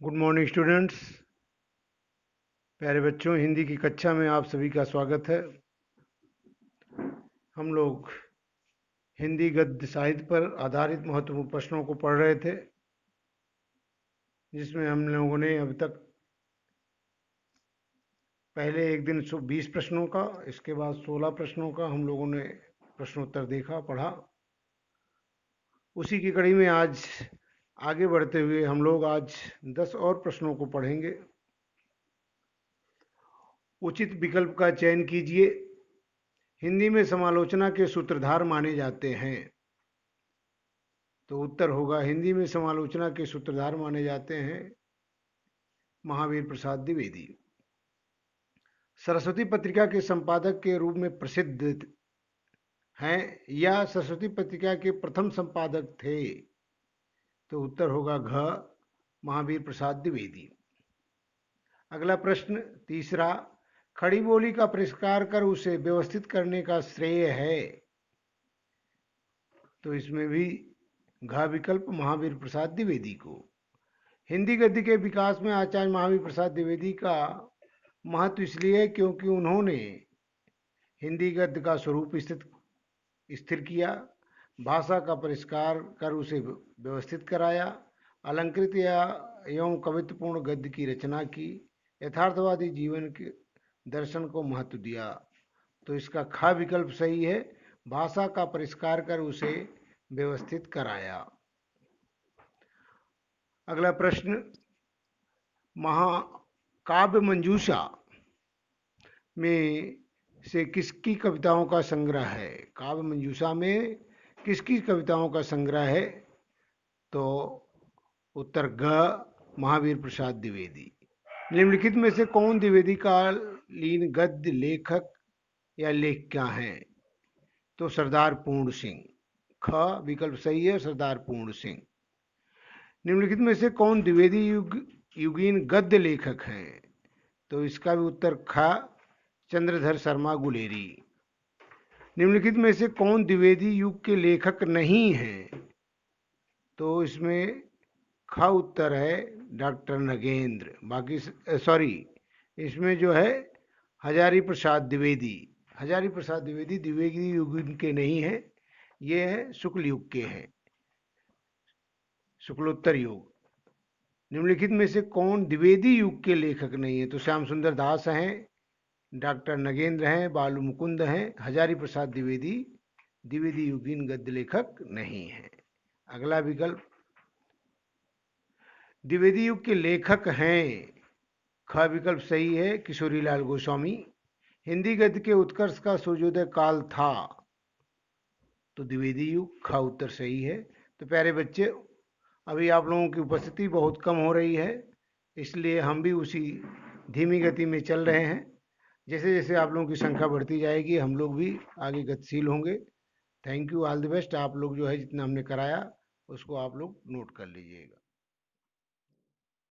Good morning students. प्यारे बच्चों, हिंदी की कक्षा में आप सभी का स्वागत है। हम लोग हिंदी गद्य साहित्य पर आधारित महत्वपूर्ण प्रश्नों को पढ़ रहे थे, जिसमें हम लोगों ने अभी तक पहले एक दिन 20 प्रश्नों का, इसके बाद 16 प्रश्नों का हम लोगों ने प्रश्नोत्तर देखा, पढ़ा। उसी की कड़ी में आज आगे बढ़ते हुए हम लोग आज 10 और प्रश्नों को पढ़ेंगे। उचित विकल्प का चयन कीजिए। हिंदी में समालोचना के सूत्रधार माने जाते हैं। तो उत्तर होगा, हिंदी में समालोचना के सूत्रधार माने जाते हैं महावीर प्रसाद द्विवेदी। सरस्वती पत्रिका के संपादक के रूप में प्रसिद्ध हैं या सरस्वती पत्रिका के प्रथम संपादक थे? तो उत्तर होगा घ, महावीर प्रसाद द्विवेदी। अगला प्रश्न तीसरा, खड़ी बोली का परिष्कार कर उसे व्यवस्थित करने का श्रेय है? तो इसमें भी घ विकल्प महावीर प्रसाद द्विवेदी को। हिंदी गद्य के विकास में आचार्य महावीर प्रसाद द्विवेदी का महत्व इसलिए है क्योंकि उन्होंने हिंदी गद्य का स्वरूप स्थिर किया, भाषा का परिष्कार कर उसे व्यवस्थित कराया, अलंकृत या एवं कवित्वपूर्ण गद्य की रचना की, यथार्थवादी जीवन के दर्शन को महत्व दिया। तो इसका ख विकल्प सही है, भाषा का परिष्कार कर उसे व्यवस्थित कराया। अगला प्रश्न, महाकाव्य मंजूषा में से किसकी कविताओं का संग्रह है? काव्य मंजूषा में किसकी कविताओं का संग्रह है? तो उत्तर ग, महावीर प्रसाद द्विवेदी। निम्नलिखित में से कौन द्विवेदी कालीन गद्य लेखक या लेखिका हैं? तो सरदार पूर्ण सिंह। ख विकल्प सही है, सरदार पूर्ण सिंह। निम्नलिखित में से कौन द्विवेदी युगीन गद्य लेखक हैं? तो इसका भी उत्तर ख, चंद्रधर शर्मा गुलेरी। निम्नलिखित में से कौन द्विवेदी युग के लेखक नहीं हैं? तो इसमें ख उत्तर है डॉक्टर नगेंद्र। बाकी इसमें जो है हजारी प्रसाद द्विवेदी। हजारी प्रसाद द्विवेदी द्विवेदी युग के नहीं है, ये है शुक्ल युग के हैं, शुक्लोत्तर युग। निम्नलिखित में से कौन द्विवेदी युग के लेखक नहीं है? तो श्याम सुंदर दास हैं, डॉक्टर नगेंद्र हैं, बालू मुकुंद हैं, हजारी प्रसाद द्विवेदी द्विवेदी युगीन गद्य लेखक नहीं है। अगला विकल्प, द्विवेदी युग के लेखक हैं। ख विकल्प सही है, किशोरीलाल गोस्वामी। हिंदी गद्य के उत्कर्ष का सूर्योदय काल था? तो द्विवेदी युग, ख उत्तर सही है। तो प्यारे बच्चे, अभी आप लोगों की उपस्थिति बहुत कम हो रही है, इसलिए हम भी उसी धीमी गति में चल रहे हैं। जैसे जैसे आप लोगों की संख्या बढ़ती जाएगी, हम लोग भी आगे गतिशील होंगे। Thank you, all the best. आप लोग जो है जितना हमने कराया उसको आप लोग नोट कर लीजिएगा।